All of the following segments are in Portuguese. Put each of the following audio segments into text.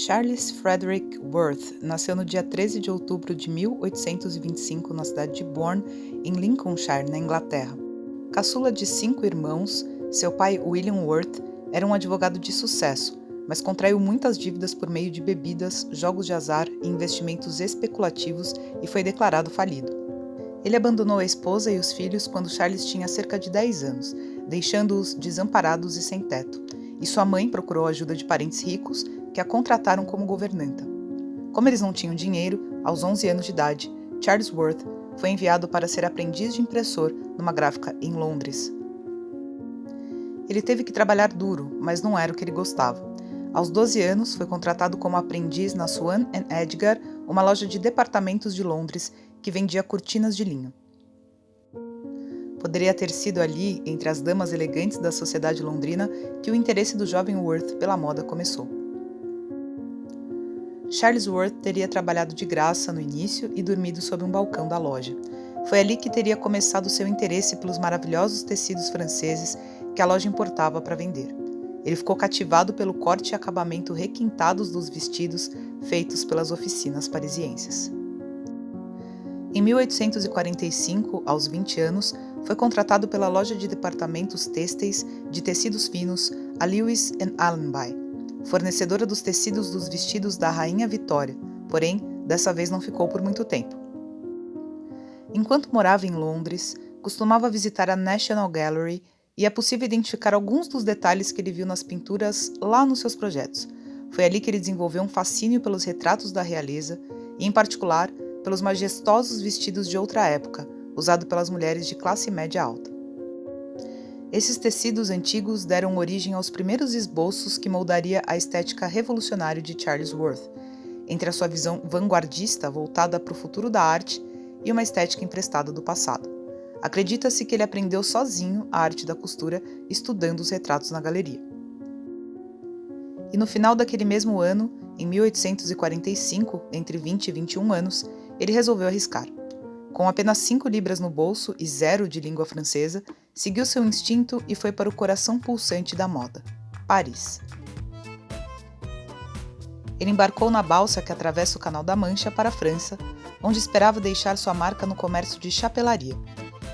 Charles Frederick Worth nasceu no dia 13 de outubro de 1825 na cidade de Bourne, em Lincolnshire, na Inglaterra. Caçula de 5 irmãos, seu pai, William Worth, era um advogado de sucesso, mas contraiu muitas dívidas por meio de bebidas, jogos de azar e investimentos especulativos e foi declarado falido. Ele abandonou a esposa e os filhos quando Charles tinha cerca de 10 anos, deixando-os desamparados e sem teto, e sua mãe procurou a ajuda de parentes ricos que a contrataram como governanta. Como eles não tinham dinheiro, aos 11 anos de idade, Charles Worth foi enviado para ser aprendiz de impressor numa gráfica em Londres. Ele teve que trabalhar duro, mas não era o que ele gostava. Aos 12 anos, foi contratado como aprendiz na Swan & Edgar, uma loja de departamentos de Londres que vendia cortinas de linho. Poderia ter sido ali, entre as damas elegantes da sociedade londrina, que o interesse do jovem Worth pela moda começou. Charles Worth teria trabalhado de graça no início e dormido sob um balcão da loja. Foi ali que teria começado seu interesse pelos maravilhosos tecidos franceses que a loja importava para vender. Ele ficou cativado pelo corte e acabamento requintados dos vestidos feitos pelas oficinas parisienses. Em 1845, aos 20 anos, foi contratado pela loja de departamentos têxteis de tecidos finos, a Lewis & Allenby, fornecedora dos tecidos dos vestidos da Rainha Vitória, porém, dessa vez não ficou por muito tempo. Enquanto morava em Londres, costumava visitar a National Gallery e é possível identificar alguns dos detalhes que ele viu nas pinturas lá nos seus projetos. Foi ali que ele desenvolveu um fascínio pelos retratos da realeza e, em particular, pelos majestosos vestidos de outra época, usados pelas mulheres de classe média alta. Esses tecidos antigos deram origem aos primeiros esboços que moldaria a estética revolucionária de Charles Worth, entre a sua visão vanguardista voltada para o futuro da arte e uma estética emprestada do passado. Acredita-se que ele aprendeu sozinho a arte da costura, estudando os retratos na galeria. E no final daquele mesmo ano, em 1845, entre 20 e 21 anos, ele resolveu arriscar. Com apenas 5 libras no bolso e 0 de língua francesa, seguiu seu instinto e foi para o coração pulsante da moda, Paris. Ele embarcou na balsa que atravessa o Canal da Mancha para a França, onde esperava deixar sua marca no comércio de chapelaria.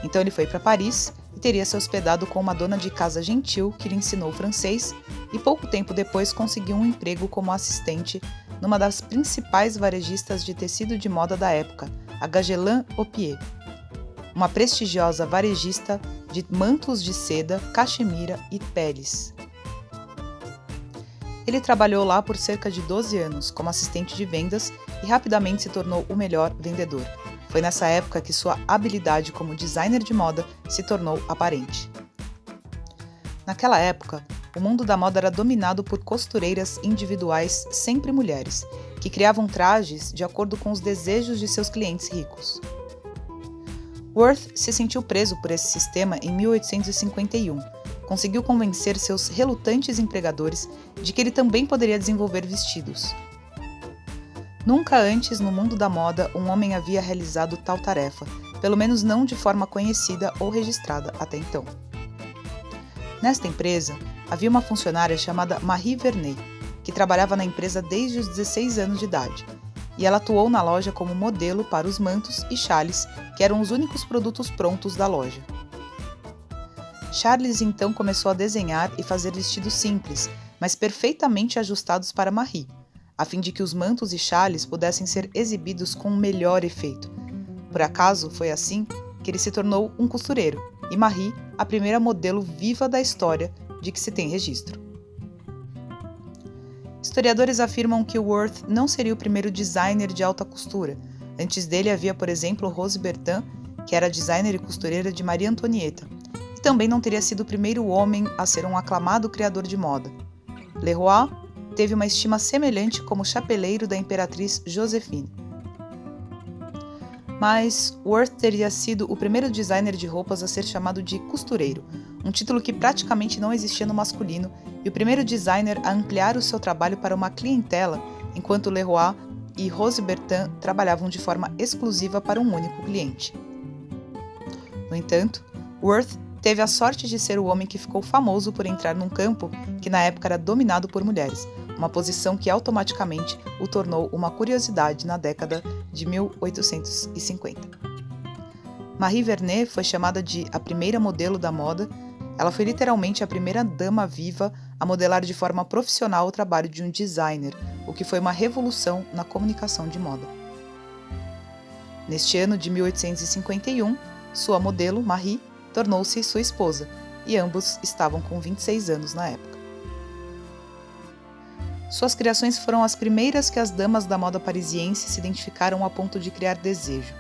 Então ele foi para Paris e teria se hospedado com uma dona de casa gentil que lhe ensinou francês e pouco tempo depois conseguiu um emprego como assistente numa das principais varejistas de tecido de moda da época, a Gagelin Hoppier, uma prestigiosa varejista de mantos de seda, cachemira e peles. Ele trabalhou lá por cerca de 12 anos como assistente de vendas e rapidamente se tornou o melhor vendedor. Foi nessa época que sua habilidade como designer de moda se tornou aparente. Naquela época, o mundo da moda era dominado por costureiras individuais, sempre mulheres, que criavam trajes de acordo com os desejos de seus clientes ricos. Worth se sentiu preso por esse sistema em 1851. Conseguiu convencer seus relutantes empregadores de que ele também poderia desenvolver vestidos. Nunca antes no mundo da moda um homem havia realizado tal tarefa, pelo menos não de forma conhecida ou registrada até então. Nesta empresa, havia uma funcionária chamada Marie Vernet, que trabalhava na empresa desde os 16 anos de idade, e ela atuou na loja como modelo para os mantos e xales, que eram os únicos produtos prontos da loja. Charles então começou a desenhar e fazer vestidos simples, mas perfeitamente ajustados para Marie, a fim de que os mantos e xales pudessem ser exibidos com um melhor efeito. Por acaso, foi assim que ele se tornou um costureiro, e Marie, a primeira modelo viva da história de que se tem registro. Historiadores afirmam que Worth não seria o primeiro designer de alta costura. Antes dele havia, por exemplo, Rose Bertin, que era designer e costureira de Maria Antonieta, e também não teria sido o primeiro homem a ser um aclamado criador de moda. Leroy teve uma estima semelhante como chapeleiro da imperatriz Joséphine. Mas Worth teria sido o primeiro designer de roupas a ser chamado de costureiro, um título que praticamente não existia no masculino, e o primeiro designer a ampliar o seu trabalho para uma clientela, enquanto Leroy e Rose Bertin trabalhavam de forma exclusiva para um único cliente. No entanto, Worth teve a sorte de ser o homem que ficou famoso por entrar num campo que na época era dominado por mulheres, uma posição que automaticamente o tornou uma curiosidade na década de 1850. Marie Vernet foi chamada de a primeira modelo da moda. Ela foi literalmente a primeira dama viva a modelar de forma profissional o trabalho de um designer, o que foi uma revolução na comunicação de moda. Neste ano de 1851, sua modelo, Marie, tornou-se sua esposa, e ambos estavam com 26 anos na época. Suas criações foram as primeiras que as damas da moda parisiense se identificaram a ponto de criar desejo.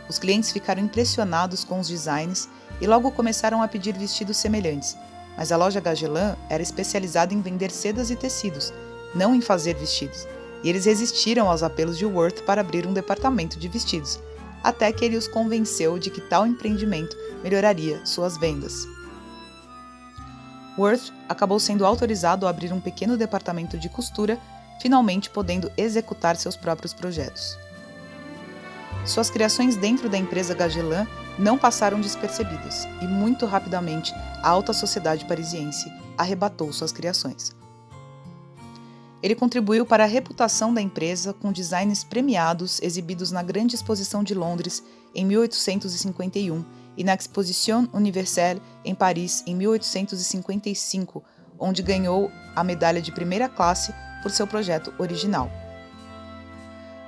Os clientes ficaram impressionados com os designs e logo começaram a pedir vestidos semelhantes, mas a loja Gagelin era especializada em vender sedas e tecidos, não em fazer vestidos, e eles resistiram aos apelos de Worth para abrir um departamento de vestidos, até que ele os convenceu de que tal empreendimento melhoraria suas vendas. Worth acabou sendo autorizado a abrir um pequeno departamento de costura, finalmente podendo executar seus próprios projetos. Suas criações dentro da empresa Gagelin não passaram despercebidas, e muito rapidamente a alta sociedade parisiense arrebatou suas criações. Ele contribuiu para a reputação da empresa com designs premiados exibidos na Grande Exposição de Londres em 1851 e na Exposition Universelle em Paris em 1855, onde ganhou a medalha de primeira classe por seu projeto original.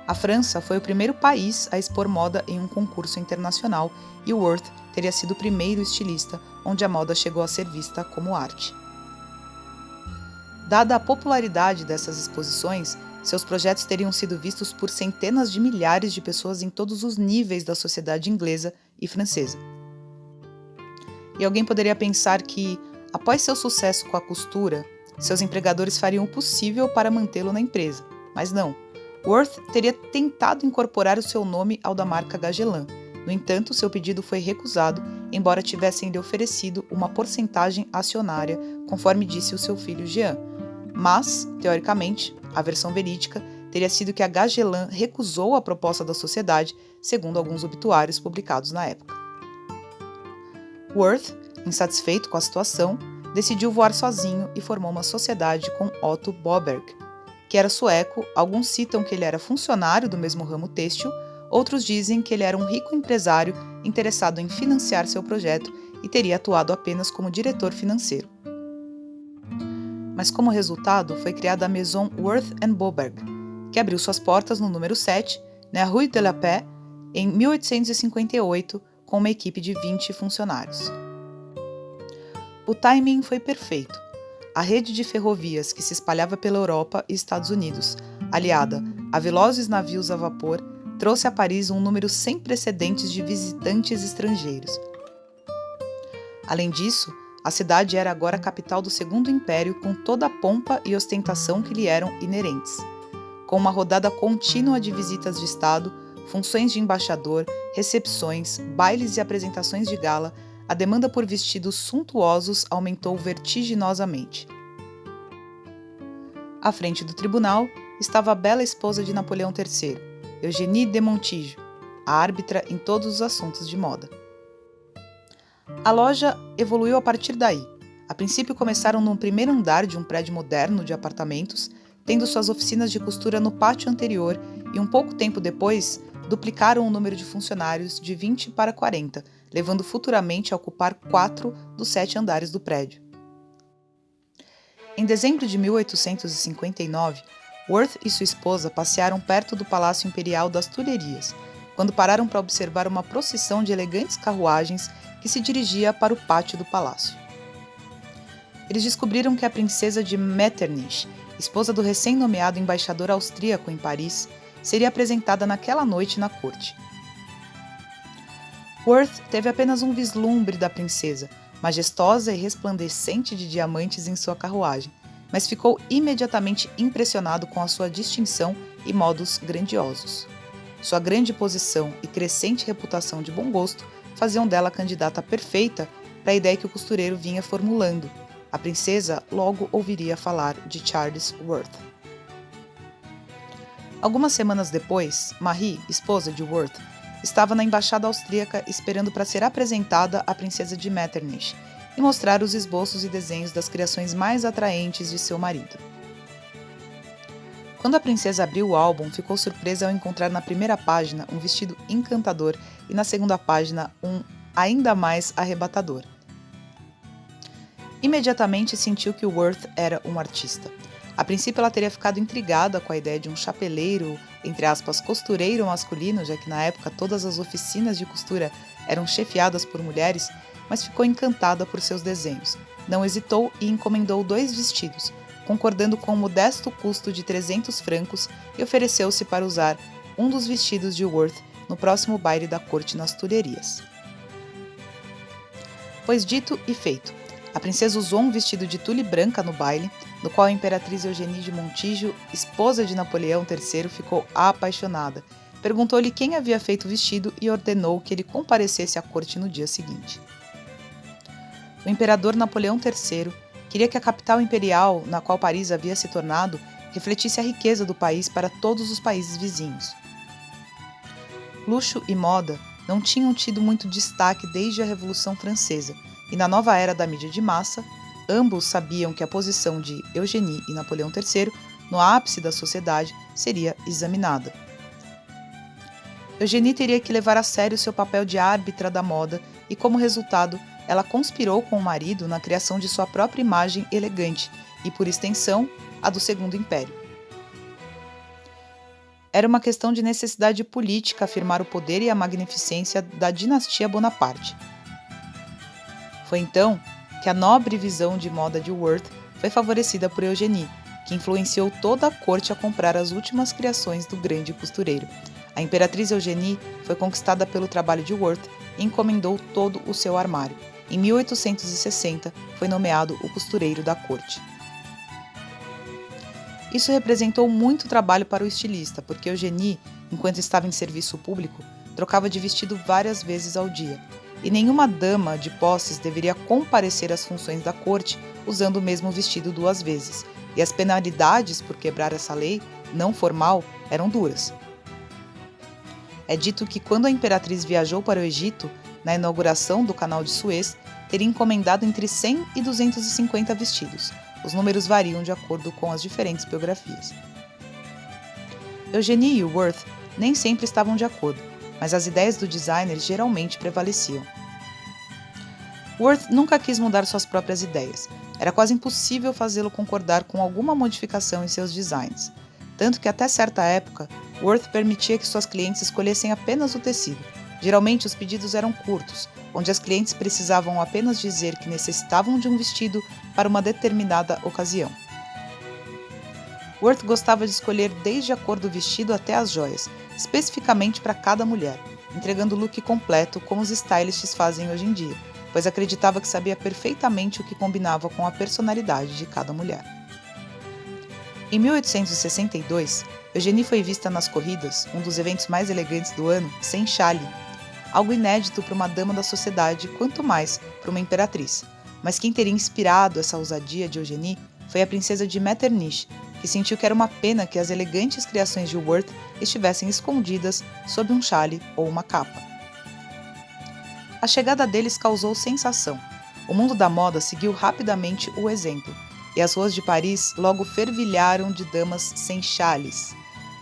A França foi o primeiro país a expor moda em um concurso internacional e Worth teria sido o primeiro estilista onde a moda chegou a ser vista como arte. Dada a popularidade dessas exposições, seus projetos teriam sido vistos por centenas de milhares de pessoas em todos os níveis da sociedade inglesa e francesa. E alguém poderia pensar que, após seu sucesso com a costura, seus empregadores fariam o possível para mantê-lo na empresa, mas não. Worth teria tentado incorporar o seu nome ao da marca Gagelin. No entanto, seu pedido foi recusado, embora tivessem lhe oferecido uma porcentagem acionária, conforme disse o seu filho Jean. Mas, teoricamente, a versão verídica teria sido que a Gagelin recusou a proposta da sociedade, segundo alguns obituários publicados na época. Worth, insatisfeito com a situação, decidiu voar sozinho e formou uma sociedade com Otto Boberg, que era sueco. Alguns citam que ele era funcionário do mesmo ramo têxtil, outros dizem que ele era um rico empresário interessado em financiar seu projeto e teria atuado apenas como diretor financeiro. Mas como resultado, foi criada a Maison Worth & Boberg, que abriu suas portas no número 7, na Rue de la Paix, em 1858, com uma equipe de 20 funcionários. O timing foi perfeito. A rede de ferrovias que se espalhava pela Europa e Estados Unidos, aliada a velozes navios a vapor, trouxe a Paris um número sem precedentes de visitantes estrangeiros. Além disso, a cidade era agora a capital do Segundo Império, com toda a pompa e ostentação que lhe eram inerentes. Com uma rodada contínua de visitas de Estado, funções de embaixador, recepções, bailes e apresentações de gala, a demanda por vestidos suntuosos aumentou vertiginosamente. À frente do tribunal estava a bela esposa de Napoleão III, Eugénie de Montijo, a árbitra em todos os assuntos de moda. A loja evoluiu a partir daí. A princípio começaram num primeiro andar de um prédio moderno de apartamentos, tendo suas oficinas de costura no pátio anterior e um pouco tempo depois duplicaram o número de funcionários de 20 para 40, levando futuramente a ocupar 4 dos 7 andares do prédio. Em dezembro de 1859, Worth e sua esposa passearam perto do Palácio Imperial das Tulherias, quando pararam para observar uma procissão de elegantes carruagens que se dirigia para o pátio do palácio. Eles descobriram que a princesa de Metternich, esposa do recém-nomeado embaixador austríaco em Paris, seria apresentada naquela noite na corte. Worth teve apenas um vislumbre da princesa, majestosa e resplandecente de diamantes em sua carruagem, mas ficou imediatamente impressionado com a sua distinção e modos grandiosos. Sua grande posição e crescente reputação de bom gosto faziam dela a candidata perfeita para a ideia que o costureiro vinha formulando. A princesa logo ouviria falar de Charles Worth. Algumas semanas depois, Marie, esposa de Worth, estava na embaixada austríaca esperando para ser apresentada à princesa de Metternich e mostrar os esboços e desenhos das criações mais atraentes de seu marido. Quando a princesa abriu o álbum, ficou surpresa ao encontrar na primeira página um vestido encantador e na segunda página um ainda mais arrebatador. Imediatamente sentiu que Worth era um artista. A princípio ela teria ficado intrigada com a ideia de um chapeleiro, entre aspas, costureiro masculino, já que na época todas as oficinas de costura eram chefiadas por mulheres, mas ficou encantada por seus desenhos. Não hesitou e encomendou 2 vestidos, concordando com o modesto custo de 300 francos e ofereceu-se para usar um dos vestidos de Worth no próximo baile da corte nas Tulherias. Pois dito e feito, a princesa usou um vestido de tule branca no baile, no qual a imperatriz Eugénie de Montijo, esposa de Napoleão III, ficou apaixonada. Perguntou-lhe quem havia feito o vestido e ordenou que ele comparecesse à corte no dia seguinte. O imperador Napoleão III queria que a capital imperial, na qual Paris havia se tornado, refletisse a riqueza do país para todos os países vizinhos. Luxo e moda não tinham tido muito destaque desde a Revolução Francesa, e na nova era da mídia de massa, ambos sabiam que a posição de Eugénie e Napoleão III, no ápice da sociedade, seria examinada. Eugénie teria que levar a sério seu papel de árbitra da moda e, como resultado, ela conspirou com o marido na criação de sua própria imagem elegante e, por extensão, a do Segundo Império. Era uma questão de necessidade política afirmar o poder e a magnificência da dinastia Bonaparte. Foi então que a nobre visão de moda de Worth foi favorecida por Eugénie, que influenciou toda a corte a comprar as últimas criações do grande costureiro. A imperatriz Eugénie foi conquistada pelo trabalho de Worth e encomendou todo o seu armário. Em 1860, foi nomeado o costureiro da corte. Isso representou muito trabalho para o estilista, porque Eugénie, enquanto estava em serviço público, trocava de vestido várias vezes ao dia. E nenhuma dama de posses deveria comparecer às funções da corte usando o mesmo vestido 2 vezes, e as penalidades por quebrar essa lei não formal eram duras. É dito que quando a imperatriz viajou para o Egito, na inauguração do Canal de Suez, teria encomendado entre 100 e 250 vestidos. Os números variam de acordo com as diferentes biografias. Eugénie e Worth nem sempre estavam de acordo, mas as ideias do designer geralmente prevaleciam. Worth nunca quis mudar suas próprias ideias. Era quase impossível fazê-lo concordar com alguma modificação em seus designs. Tanto que até certa época, Worth permitia que suas clientes escolhessem apenas o tecido. Geralmente os pedidos eram curtos, onde as clientes precisavam apenas dizer que necessitavam de um vestido para uma determinada ocasião. Worth gostava de escolher desde a cor do vestido até as joias, especificamente para cada mulher, entregando o look completo como os stylists fazem hoje em dia, pois acreditava que sabia perfeitamente o que combinava com a personalidade de cada mulher. Em 1862, Eugénie foi vista nas corridas, um dos eventos mais elegantes do ano, sem chale, algo inédito para uma dama da sociedade, quanto mais para uma imperatriz. Mas quem teria inspirado essa ousadia de Eugénie foi a princesa de Metternich, que sentiu que era uma pena que as elegantes criações de Worth estivessem escondidas sob um chale ou uma capa. A chegada deles causou sensação. O mundo da moda seguiu rapidamente o exemplo, e as ruas de Paris logo fervilharam de damas sem chales.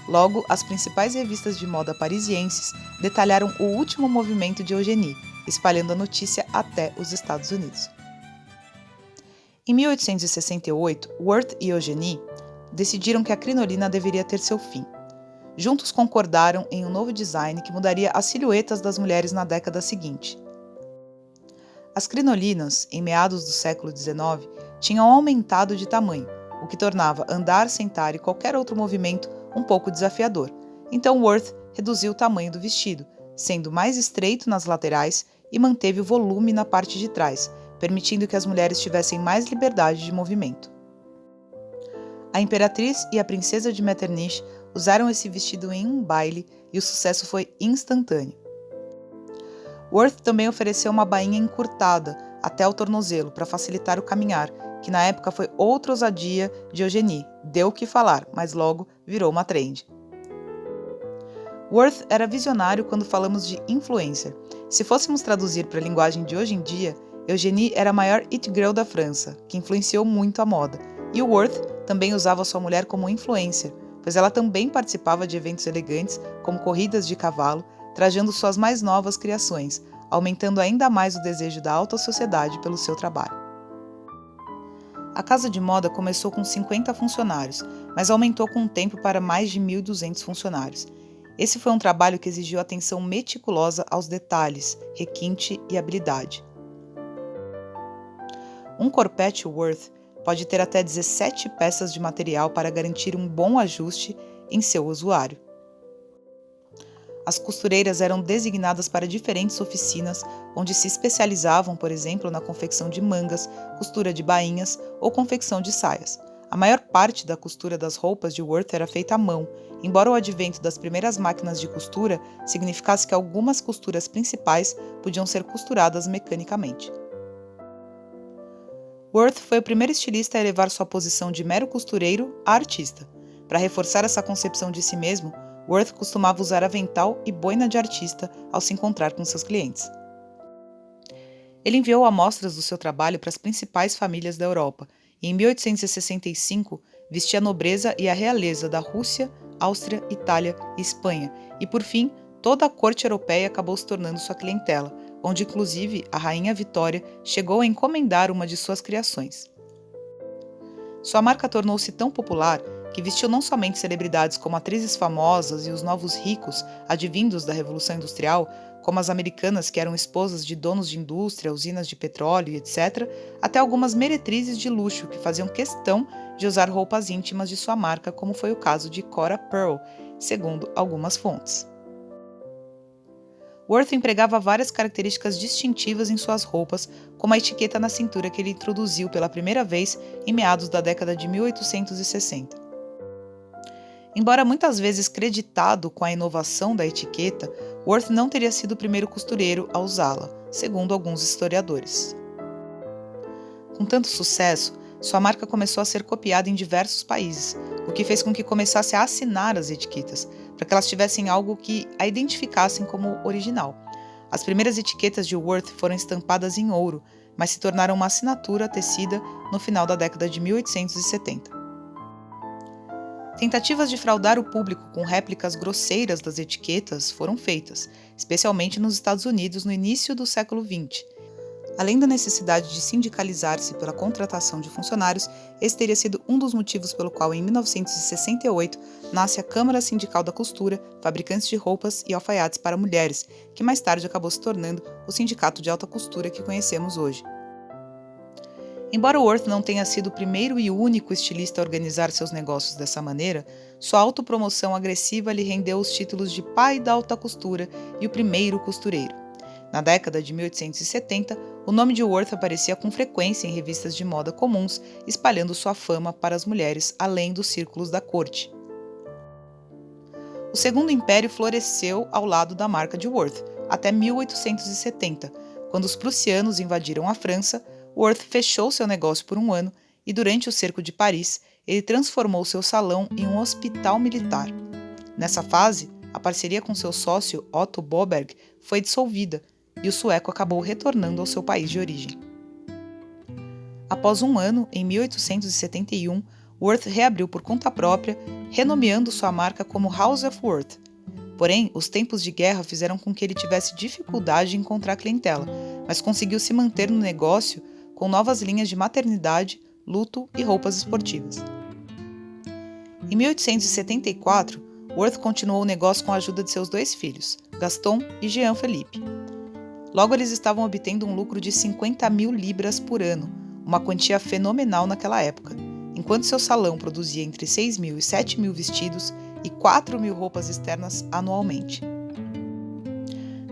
Logo, as principais revistas de moda parisienses detalharam o último movimento de Eugénie, espalhando a notícia até os Estados Unidos. Em 1868, Worth e Eugénie decidiram que a crinolina deveria ter seu fim. Juntos concordaram em um novo design que mudaria as silhuetas das mulheres na década seguinte. As crinolinas, em meados do século XIX, tinham aumentado de tamanho, o que tornava andar, sentar e qualquer outro movimento um pouco desafiador. Então Worth reduziu o tamanho do vestido, sendo mais estreito nas laterais e manteve o volume na parte de trás, permitindo que as mulheres tivessem mais liberdade de movimento. A imperatriz e a princesa de Metternich usaram esse vestido em um baile e o sucesso foi instantâneo. Worth também ofereceu uma bainha encurtada até o tornozelo para facilitar o caminhar, que na época foi outra ousadia de Eugénie. Deu o que falar, mas logo virou uma trend. Worth era visionário quando falamos de influencer. Se fôssemos traduzir para a linguagem de hoje em dia, Eugénie era a maior it girl da França, que influenciou muito a moda, e Worth também usava sua mulher como influencer, pois ela também participava de eventos elegantes, como corridas de cavalo, trajando suas mais novas criações, aumentando ainda mais o desejo da alta sociedade pelo seu trabalho. A casa de moda começou com 50 funcionários, mas aumentou com o tempo para mais de 1.200 funcionários. Esse foi um trabalho que exigiu atenção meticulosa aos detalhes, requinte e habilidade. Um corpete Worth pode ter até 17 peças de material para garantir um bom ajuste em seu usuário. As costureiras eram designadas para diferentes oficinas, onde se especializavam, por exemplo, na confecção de mangas, costura de bainhas ou confecção de saias. A maior parte da costura das roupas de Worth era feita à mão, embora o advento das primeiras máquinas de costura significasse que algumas costuras principais podiam ser costuradas mecanicamente. Worth foi o primeiro estilista a elevar sua posição de mero costureiro a artista. Para reforçar essa concepção de si mesmo, Worth costumava usar avental e boina de artista ao se encontrar com seus clientes. Ele enviou amostras do seu trabalho para as principais famílias da Europa e, em 1865, vestia a nobreza e a realeza da Rússia, Áustria, Itália e Espanha, e, por fim, toda a corte europeia acabou se tornando sua clientela, onde, inclusive, a rainha Vitória chegou a encomendar uma de suas criações. Sua marca tornou-se tão popular que vestiu não somente celebridades como atrizes famosas e os novos ricos advindos da Revolução Industrial, como as americanas que eram esposas de donos de indústria, usinas de petróleo e etc., até algumas meretrizes de luxo que faziam questão de usar roupas íntimas de sua marca, como foi o caso de Cora Pearl, segundo algumas fontes. Worth empregava várias características distintivas em suas roupas, como a etiqueta na cintura que ele introduziu pela primeira vez em meados da década de 1860. Embora muitas vezes creditado com a inovação da etiqueta, Worth não teria sido o primeiro costureiro a usá-la, segundo alguns historiadores. Com tanto sucesso, sua marca começou a ser copiada em diversos países, o que fez com que começasse a assinar as etiquetas, para que elas tivessem algo que a identificassem como original. As primeiras etiquetas de Worth foram estampadas em ouro, mas se tornaram uma assinatura tecida no final da década de 1870. Tentativas de fraudar o público com réplicas grosseiras das etiquetas foram feitas, especialmente nos Estados Unidos no início do século XX. Além da necessidade de sindicalizar-se pela contratação de funcionários, esse teria sido um dos motivos pelo qual, em 1968, nasce a Câmara Sindical da Costura, Fabricantes de Roupas e Alfaiates para Mulheres, que mais tarde acabou se tornando o sindicato de alta costura que conhecemos hoje. Embora Worth não tenha sido o primeiro e único estilista a organizar seus negócios dessa maneira, sua autopromoção agressiva lhe rendeu os títulos de pai da alta costura e o primeiro costureiro. Na década de 1870, o nome de Worth aparecia com frequência em revistas de moda comuns, espalhando sua fama para as mulheres além dos círculos da corte. O Segundo Império floresceu ao lado da marca de Worth, até 1870, quando os prussianos invadiram a França. Worth fechou seu negócio por um ano e, durante o cerco de Paris, ele transformou seu salão em um hospital militar. Nessa fase, a parceria com seu sócio Otto Boberg foi dissolvida e o sueco acabou retornando ao seu país de origem. Após um ano, em 1871, Worth reabriu por conta própria, renomeando sua marca como House of Worth. Porém, os tempos de guerra fizeram com que ele tivesse dificuldade em encontrar clientela, mas conseguiu se manter no negócio com novas linhas de maternidade, luto e roupas esportivas. Em 1874, Worth continuou o negócio com a ajuda de seus dois filhos, Gaston e Jean Philippe. Logo eles estavam obtendo um lucro de 50.000 libras por ano, uma quantia fenomenal naquela época, enquanto seu salão produzia entre 6.000 e 7.000 vestidos e 4.000 roupas externas anualmente.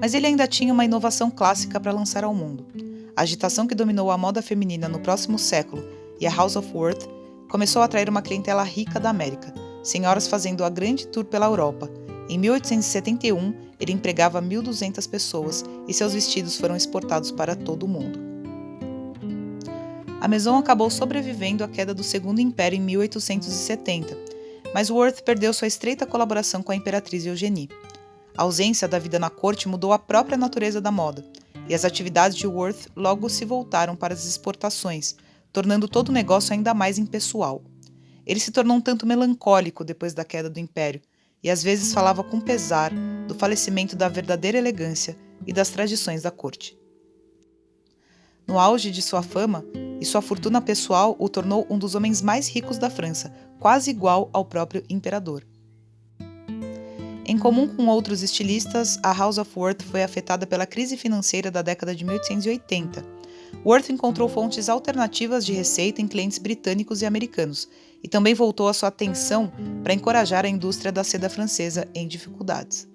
Mas ele ainda tinha uma inovação clássica para lançar ao mundo. A agitação que dominou a moda feminina no próximo século e a House of Worth começou a atrair uma clientela rica da América, senhoras fazendo a grande tour pela Europa. Em 1871, ele empregava 1.200 pessoas e seus vestidos foram exportados para todo o mundo. A Maison acabou sobrevivendo à queda do Segundo Império em 1870, mas Worth perdeu sua estreita colaboração com a imperatriz Eugenie. A ausência da vida na corte mudou a própria natureza da moda, e as atividades de Worth logo se voltaram para as exportações, tornando todo o negócio ainda mais impessoal. Ele se tornou um tanto melancólico depois da queda do Império, e às vezes falava com pesar do falecimento da verdadeira elegância e das tradições da corte. No auge de sua fama e sua fortuna pessoal o tornou um dos homens mais ricos da França, quase igual ao próprio imperador. Em comum com outros estilistas, a House of Worth foi afetada pela crise financeira da década de 1880. Worth encontrou fontes alternativas de receita em clientes britânicos e americanos, e também voltou a sua atenção para encorajar a indústria da seda francesa em dificuldades.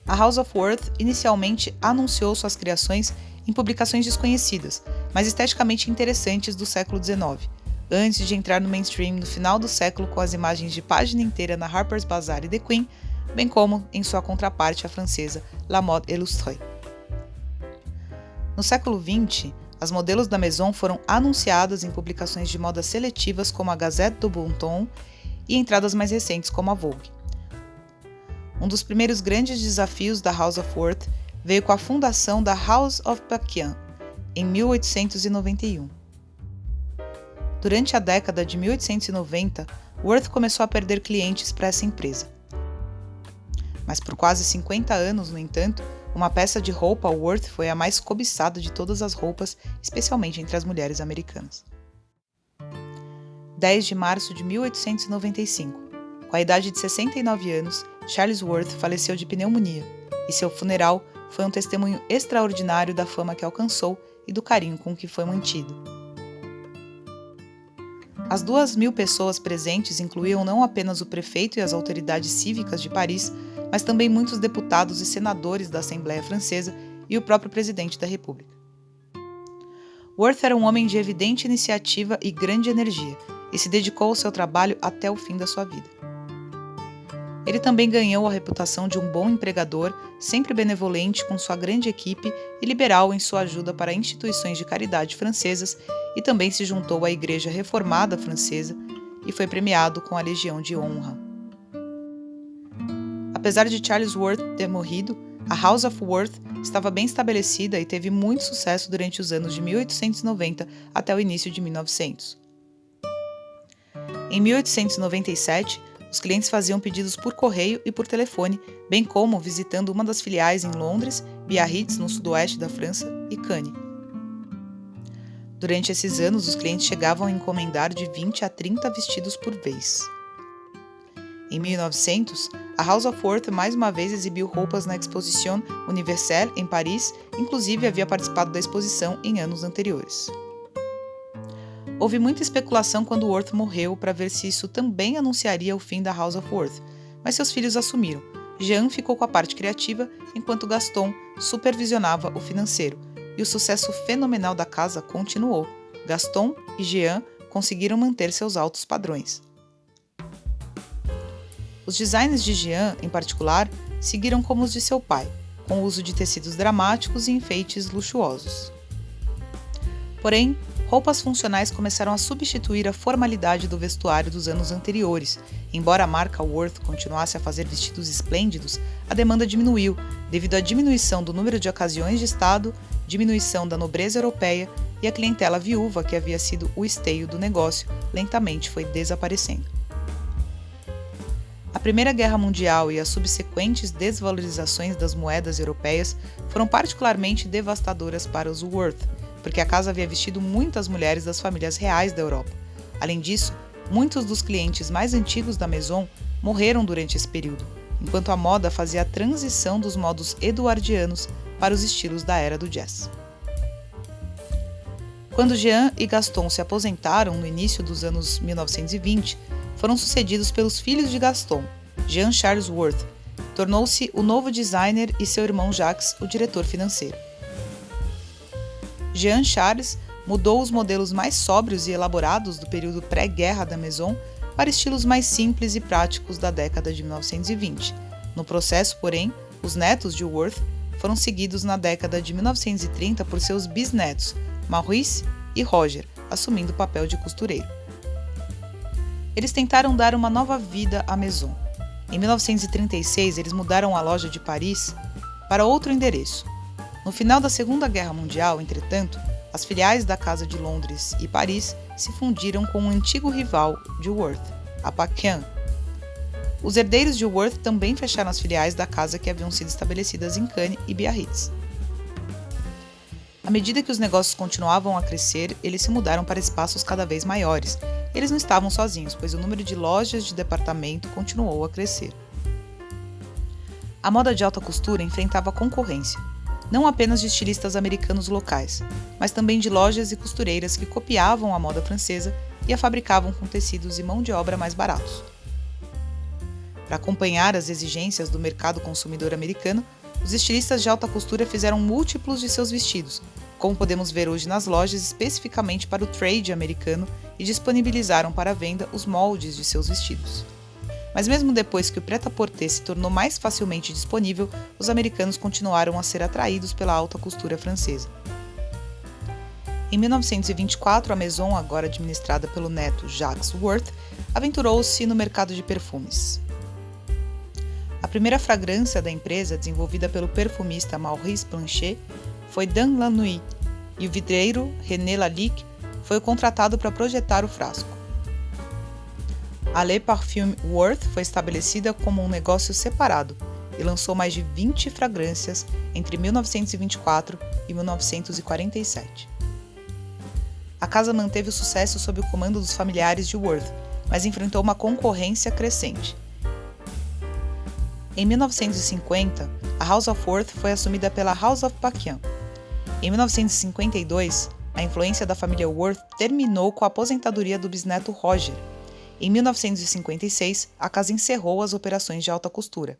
A House of Worth inicialmente anunciou suas criações em publicações desconhecidas, mas esteticamente interessantes do século XIX, antes de entrar no mainstream no final do século com as imagens de página inteira na Harper's Bazaar e The Queen, bem como em sua contraparte a francesa La Mode Illustrée. No século XX, as modelos da Maison foram anunciadas em publicações de moda seletivas como a Gazette du Bon Ton e entradas mais recentes como a Vogue. Um dos primeiros grandes desafios da House of Worth veio com a fundação da House of Paquin, em 1891. Durante a década de 1890, Worth começou a perder clientes para essa empresa. Mas por quase 50 anos, no entanto, uma peça de roupa Worth foi a mais cobiçada de todas as roupas, especialmente entre as mulheres americanas. 10 de março de 1895. Com a idade de 69 anos, Charles Worth faleceu de pneumonia, e seu funeral foi um testemunho extraordinário da fama que alcançou e do carinho com que foi mantido. As 2.000 pessoas presentes incluíam não apenas o prefeito e as autoridades cívicas de Paris, mas também muitos deputados e senadores da Assembleia Francesa e o próprio presidente da República. Worth era um homem de evidente iniciativa e grande energia, e se dedicou ao seu trabalho até o fim da sua vida. Ele também ganhou a reputação de um bom empregador, sempre benevolente com sua grande equipe e liberal em sua ajuda para instituições de caridade francesas, e também se juntou à Igreja Reformada Francesa e foi premiado com a Legião de Honra. Apesar de Charles Worth ter morrido, a House of Worth estava bem estabelecida e teve muito sucesso durante os anos de 1890 até o início de 1900. Em 1897, os clientes faziam pedidos por correio e por telefone, bem como visitando uma das filiais em Londres, Biarritz, no sudoeste da França, e Cannes. Durante esses anos, os clientes chegavam a encomendar de 20 a 30 vestidos por vez. Em 1900, a House of Worth mais uma vez exibiu roupas na Exposition Universelle, em Paris, inclusive havia participado da exposição em anos anteriores. Houve muita especulação quando Worth morreu para ver se isso também anunciaria o fim da House of Worth, mas seus filhos assumiram. Jean ficou com a parte criativa, enquanto Gaston supervisionava o financeiro, e o sucesso fenomenal da casa continuou. Gaston e Jean conseguiram manter seus altos padrões. Os designs de Jean, em particular, seguiram como os de seu pai, com o uso de tecidos dramáticos e enfeites luxuosos. Porém, roupas funcionais começaram a substituir a formalidade do vestuário dos anos anteriores. Embora a marca Worth continuasse a fazer vestidos esplêndidos, a demanda diminuiu, devido à diminuição do número de ocasiões de estado, diminuição da nobreza europeia e a clientela viúva, que havia sido o esteio do negócio, lentamente foi desaparecendo. A Primeira Guerra Mundial e as subsequentes desvalorizações das moedas europeias foram particularmente devastadoras para os Worth, porque a casa havia vestido muitas mulheres das famílias reais da Europa. Além disso, muitos dos clientes mais antigos da Maison morreram durante esse período, enquanto a moda fazia a transição dos modos eduardianos para os estilos da era do jazz. Quando Jean e Gaston se aposentaram no início dos anos 1920, foram sucedidos pelos filhos de Gaston, Jean Charles Worth, tornou-se o novo designer e seu irmão Jacques o diretor financeiro. Jean Charles mudou os modelos mais sóbrios e elaborados do período pré-guerra da Maison para estilos mais simples e práticos da década de 1920. No processo, porém, os netos de Worth foram seguidos na década de 1930 por seus bisnetos, Maurice e Roger, assumindo o papel de costureiro. Eles tentaram dar uma nova vida à Maison. Em 1936, eles mudaram a loja de Paris para outro endereço. No final da Segunda Guerra Mundial, entretanto, as filiais da Casa de Londres e Paris se fundiram com um antigo rival de Worth, a Paquin. Os herdeiros de Worth também fecharam as filiais da casa que haviam sido estabelecidas em Cannes e Biarritz. À medida que os negócios continuavam a crescer, eles se mudaram para espaços cada vez maiores. Eles não estavam sozinhos, pois o número de lojas de departamento continuou a crescer. A moda de alta costura enfrentava concorrência, não apenas de estilistas americanos locais, mas também de lojas e costureiras que copiavam a moda francesa e a fabricavam com tecidos e mão de obra mais baratos. Para acompanhar as exigências do mercado consumidor americano, os estilistas de alta costura fizeram múltiplos de seus vestidos, como podemos ver hoje nas lojas especificamente para o trade americano, e disponibilizaram para venda os moldes de seus vestidos. Mas mesmo depois que o prêt-à-porter se tornou mais facilmente disponível, os americanos continuaram a ser atraídos pela alta costura francesa. Em 1924, a Maison, agora administrada pelo neto Jacques Worth, aventurou-se no mercado de perfumes. A primeira fragrância da empresa, desenvolvida pelo perfumista Maurice Blanchet, foi Dans la Nuit, e o vidreiro René Lalique foi contratado para projetar o frasco. A Les Parfums Worth foi estabelecida como um negócio separado e lançou mais de 20 fragrâncias entre 1924 e 1947. A casa manteve o sucesso sob o comando dos familiares de Worth, mas enfrentou uma concorrência crescente. Em 1950, a House of Worth foi assumida pela House of Paquin. Em 1952, a influência da família Worth terminou com a aposentadoria do bisneto Roger. Em 1956, a casa encerrou as operações de alta costura.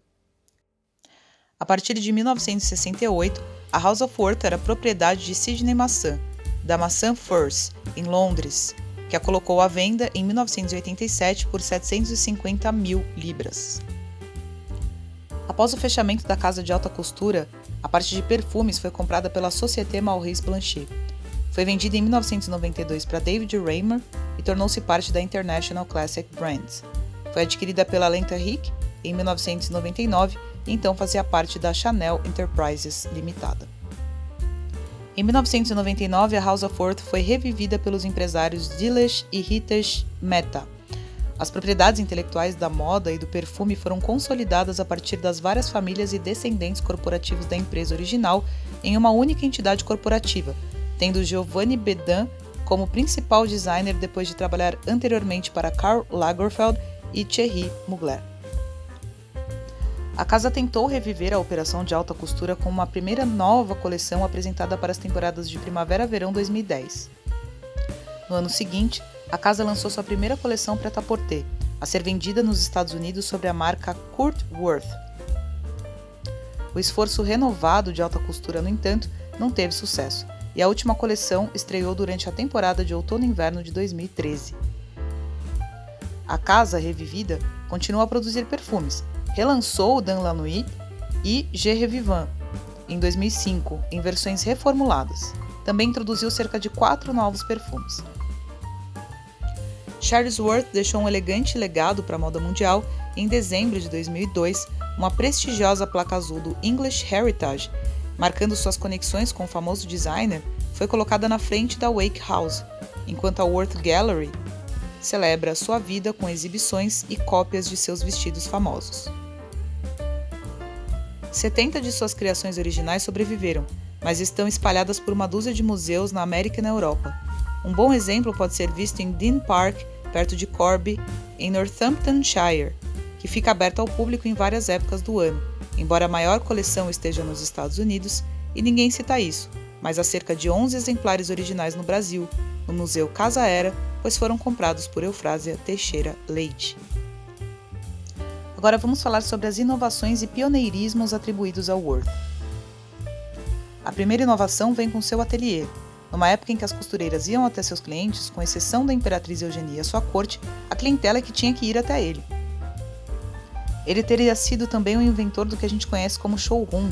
A partir de 1968, a House of Worth era propriedade de Sidney Maçã, da Maçã Furs, em Londres, que a colocou à venda em 1987 por 750 mil libras. Após o fechamento da casa de alta costura, a parte de perfumes foi comprada pela Société Maurice Blanchet. Foi vendida em 1992 para David Raymer e tornou-se parte da International Classic Brands. Foi adquirida pela Lentaric em 1999 e então fazia parte da Chanel Enterprises Limitada. Em 1999, a House of Worth foi revivida pelos empresários Dilesh e Hitesh Mehta. As propriedades intelectuais da moda e do perfume foram consolidadas a partir das várias famílias e descendentes corporativos da empresa original em uma única entidade corporativa, tendo Giovanni Bedin como principal designer depois de trabalhar anteriormente para Karl Lagerfeld e Thierry Mugler. A casa tentou reviver a operação de alta costura com uma primeira nova coleção apresentada para as temporadas de primavera-verão 2010. No ano seguinte, a casa lançou sua primeira coleção prêt-à-porter, a ser vendida nos Estados Unidos sob a marca Kurt Worth. O esforço renovado de alta costura, no entanto, não teve sucesso, e a última coleção estreou durante a temporada de outono-inverno de 2013. A casa, revivida, continua a produzir perfumes, relançou o Dans la Nuit e Je Revivant em 2005, em versões reformuladas. Também introduziu cerca de 4 novos perfumes. Charles Worth deixou um elegante legado para a moda mundial e, em dezembro de 2002, uma prestigiosa placa azul do English Heritage, marcando suas conexões com o famoso designer, foi colocada na frente da Wake House, enquanto a Worth Gallery celebra sua vida com exibições e cópias de seus vestidos famosos. 70 de suas criações originais sobreviveram, mas estão espalhadas por uma dúzia de museus na América e na Europa. Um bom exemplo pode ser visto em Dean Park, perto de Corby, em Northamptonshire, que fica aberto ao público em várias épocas do ano, embora a maior coleção esteja nos Estados Unidos, e ninguém cita isso, mas há cerca de 11 exemplares originais no Brasil, no Museu Casa Era, pois foram comprados por Eufrásia Teixeira Leite. Agora vamos falar sobre as inovações e pioneirismos atribuídos ao Worth. A primeira inovação vem com seu ateliê. Numa época em que as costureiras iam até seus clientes, com exceção da imperatriz Eugenia e sua corte, a clientela é que tinha que ir até ele. Ele teria sido também o inventor do que a gente conhece como showroom.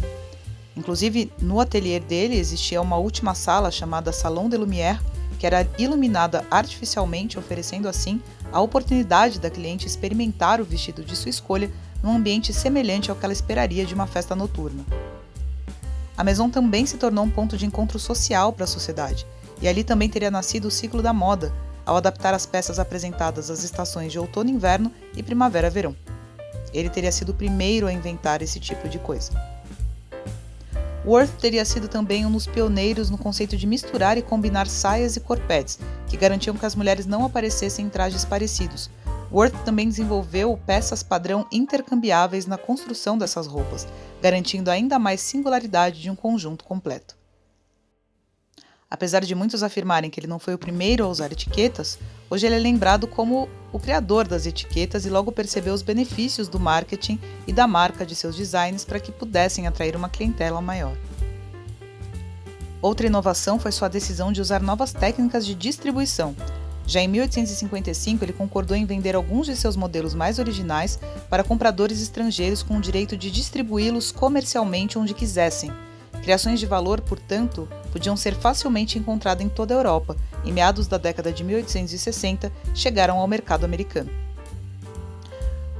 Inclusive, no ateliê dele existia uma última sala chamada Salon de Lumière, que era iluminada artificialmente, oferecendo assim a oportunidade da cliente experimentar o vestido de sua escolha num ambiente semelhante ao que ela esperaria de uma festa noturna. A Maison também se tornou um ponto de encontro social para a sociedade, e ali também teria nascido o ciclo da moda, ao adaptar as peças apresentadas às estações de outono e inverno e primavera-verão. Ele teria sido o primeiro a inventar esse tipo de coisa. Worth teria sido também um dos pioneiros no conceito de misturar e combinar saias e corpetes, que garantiam que as mulheres não aparecessem em trajes parecidos. Worth também desenvolveu peças padrão intercambiáveis na construção dessas roupas, garantindo ainda mais singularidade de um conjunto completo. Apesar de muitos afirmarem que ele não foi o primeiro a usar etiquetas, hoje ele é lembrado como o criador das etiquetas e logo percebeu os benefícios do marketing e da marca de seus designs para que pudessem atrair uma clientela maior. Outra inovação foi sua decisão de usar novas técnicas de distribuição. Já em 1855, ele concordou em vender alguns de seus modelos mais originais para compradores estrangeiros com o direito de distribuí-los comercialmente onde quisessem. Criações de valor, portanto, podiam ser facilmente encontradas em toda a Europa. Em meados da década de 1860, chegaram ao mercado americano.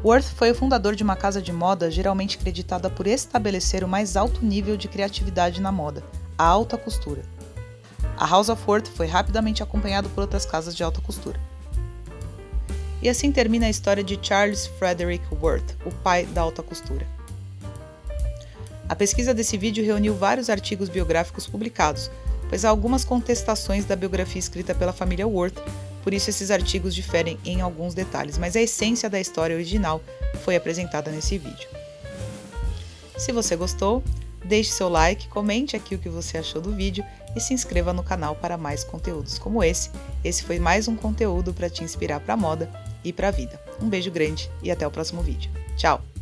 Worth foi o fundador de uma casa de moda geralmente creditada por estabelecer o mais alto nível de criatividade na moda, a alta costura. A House of Worth foi rapidamente acompanhado por outras casas de alta costura. E assim termina a história de Charles Frederick Worth, o pai da alta costura. A pesquisa desse vídeo reuniu vários artigos biográficos publicados, pois há algumas contestações da biografia escrita pela família Worth, por isso esses artigos diferem em alguns detalhes, mas a essência da história original foi apresentada nesse vídeo. Se você gostou, deixe seu like, comente aqui o que você achou do vídeo e se inscreva no canal para mais conteúdos como esse. Esse foi mais um conteúdo para te inspirar para a moda e para a vida. Um beijo grande e até o próximo vídeo. Tchau!